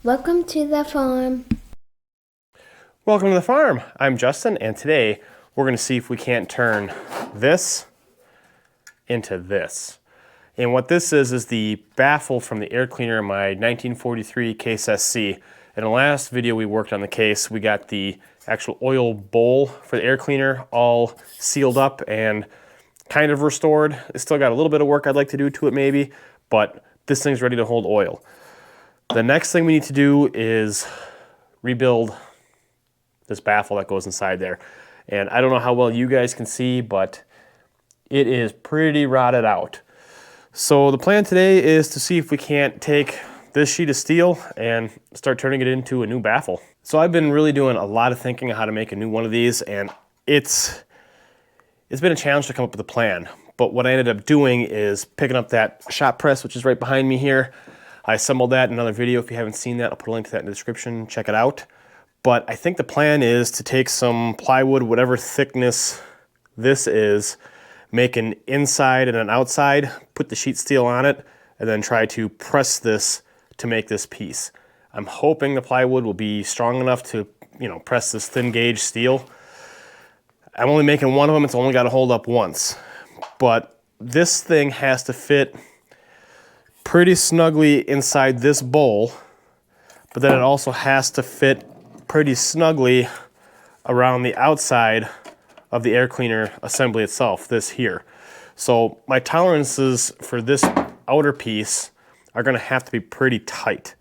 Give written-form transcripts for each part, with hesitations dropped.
Welcome to the farm. Welcome to the farm. I'm Justin, and today we're going to see if we can't turn this into this. And what this is the baffle from the air cleaner in my 1943 Case SC. In the last video we worked on the case, we got the actual oil bowl for the air cleaner all sealed up and kind of restored. It's still got a little bit of work I'd like to do to it maybe, but this thing's ready to hold oil. The next thing we need to do is rebuild this baffle that goes inside there. And I don't know how well you guys can see, but it is pretty rotted out. So the plan today is to see if we can't take this sheet of steel and start turning it into a new baffle. So I've been really doing a lot of thinking on how to make a new one of these, and it's been a challenge to come up with a plan. But what I ended up doing is picking up that shop press, which is right behind me here. I assembled that in another video. If you haven't seen that, I'll put a link to that in the description. Check it out. But I think the plan is to take some plywood, whatever thickness this is, make an inside and an outside, put the sheet steel on it, and then try to press this to make this piece. I'm hoping the plywood will be strong enough to, press this thin gauge steel. I'm only making one of them. It's only got to hold up once. But this thing has to fit pretty snugly inside this bowl, but then it also has to fit pretty snugly around the outside of the air cleaner assembly itself, this here. So my tolerances for this outer piece are going to have to be pretty tight.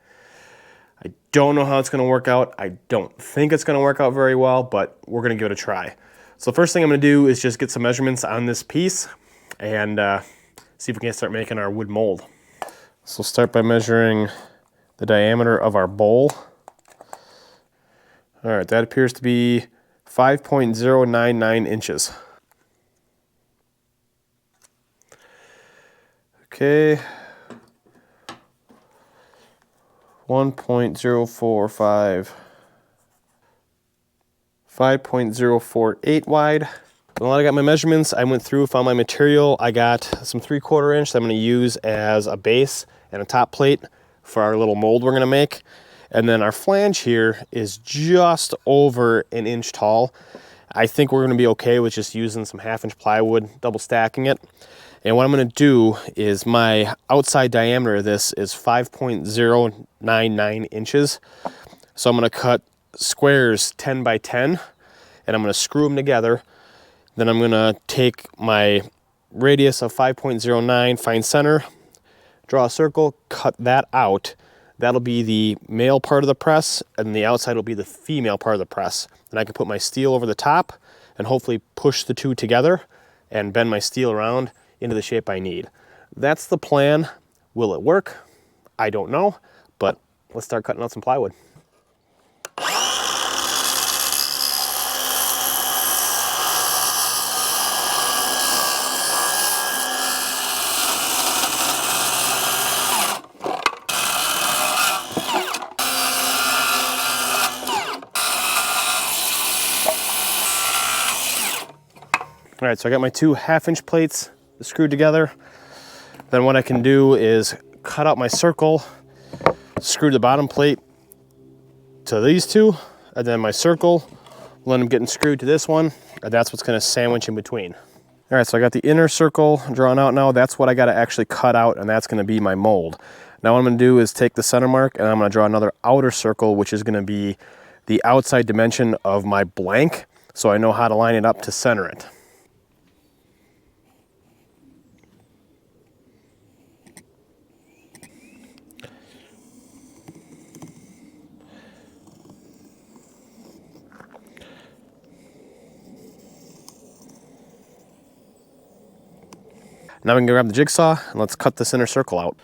I don't know how it's going to work out. I don't think it's going to work out very well, but we're going to give it a try. So the first thing I'm going to do is just get some measurements on this piece and see if we can start making our wood mold. So we'll start by measuring the diameter of our bowl. All right, that appears to be 5.099 inches. Okay. 1.045. 5.048 wide. Well, I got my measurements. I went through, found my material. I got some 3/4 inch that I'm going to use as a base and a top plate for our little mold we're going to make. And then our flange here is just over an inch tall. I think we're going to be okay with just using some 1/2 inch plywood, double stacking it. And what I'm going to do is my outside diameter of this is 5.099 inches. So I'm going to cut squares 10 by 10 and I'm going to screw them together. Then I'm going to take my radius of 5.09, find center, draw a circle, cut that out. That'll be the male part of the press, and the outside will be the female part of the press. And I can put my steel over the top and hopefully push the two together and bend my steel around into the shape I need. That's the plan. Will it work? I don't know, but let's start cutting out some plywood. All right, so I got my two 1/2 inch plates screwed together. Then what I can do is cut out my circle, screw the bottom plate to these two, and then my circle will end up getting screwed to this one, and that's what's gonna sandwich in between. All right, so I got the inner circle drawn out now. That's what I gotta actually cut out, and that's gonna be my mold. Now what I'm gonna do is take the center mark, and I'm gonna draw another outer circle, which is gonna be the outside dimension of my blank, so I know how to line it up to center it. Now we can grab the jigsaw and let's cut this inner circle out.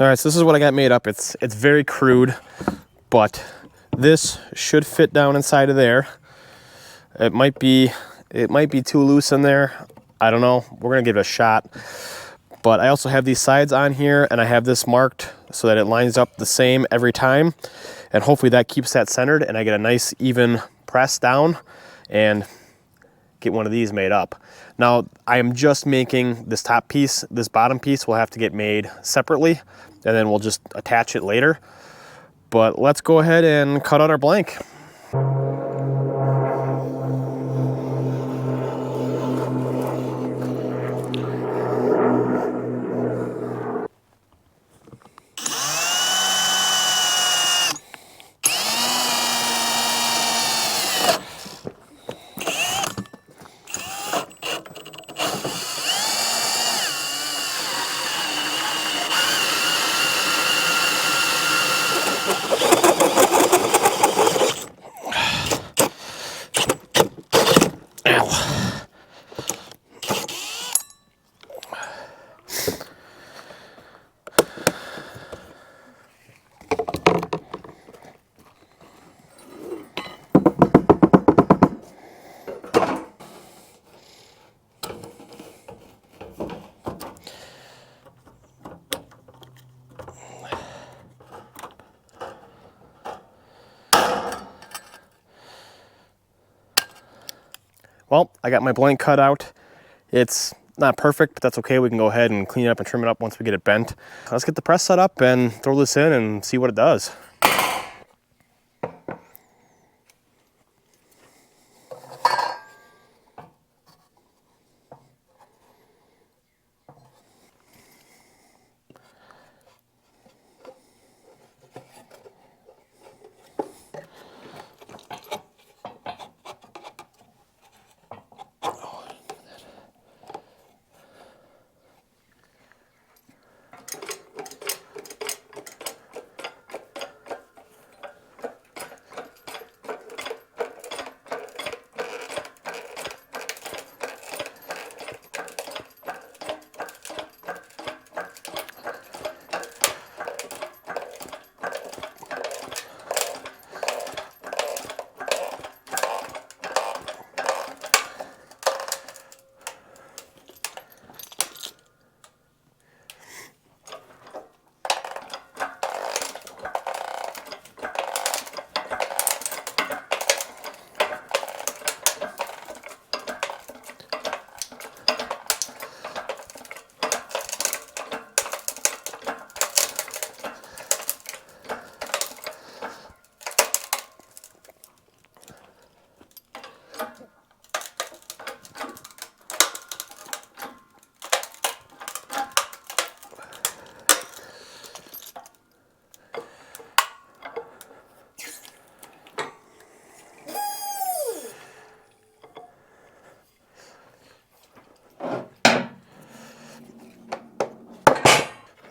All right, so this is what I got made up. It's very crude, but this should fit down inside of there. It might be too loose in there. I don't know. We're gonna give it a shot. But I also have these sides on here, and I have this marked so that it lines up the same every time. And hopefully that keeps that centered, and I get a nice even press down and get one of these made up. Now, I am just making this top piece. This bottom piece will have to get made separately, and then we'll just attach it later. But let's go ahead and cut out our blank. Well, I got my blank cut out. It's not perfect, but that's okay. We can go ahead and clean it up and trim it up once we get it bent. Let's get the press set up and throw this in and see what it does.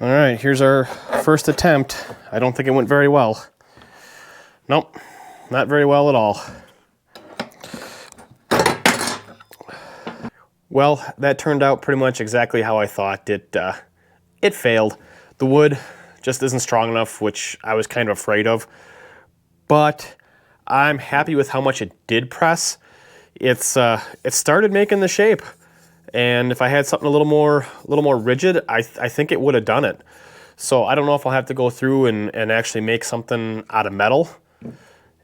All right, here's our first attempt. I don't think it went very well. Nope, not very well at all. Well, that turned out pretty much exactly how I thought. It failed. The wood just isn't strong enough, which I was kind of afraid of. But I'm happy with how much it did press. It started making the shape. And if I had something a little more rigid, I think it would have done it. So I don't know if I'll have to go through and actually make something out of metal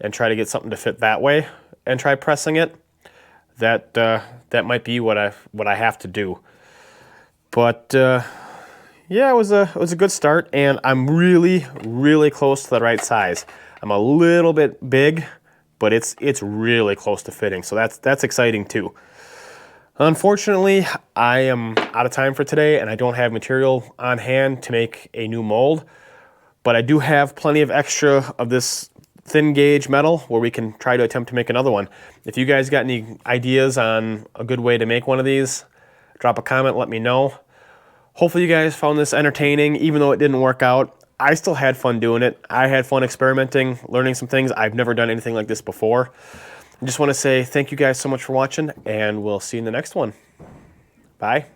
and try to get something to fit that way and try pressing it. That might be what I have to do. But yeah, it was a good start, and I'm really close to the right size. I'm a little bit big, but it's really close to fitting. So that's exciting too. Unfortunately, I am out of time for today, and I don't have material on hand to make a new mold, but I do have plenty of extra of this thin gauge metal where we can try to attempt to make another one. If you guys got any ideas on a good way to make one of these, drop a comment, let me know. Hopefully you guys found this entertaining, even though it didn't work out. I still had fun doing it. I had fun experimenting, learning some things. I've never done anything like this before. I just want to say thank you guys so much for watching, and we'll see you in the next one. Bye.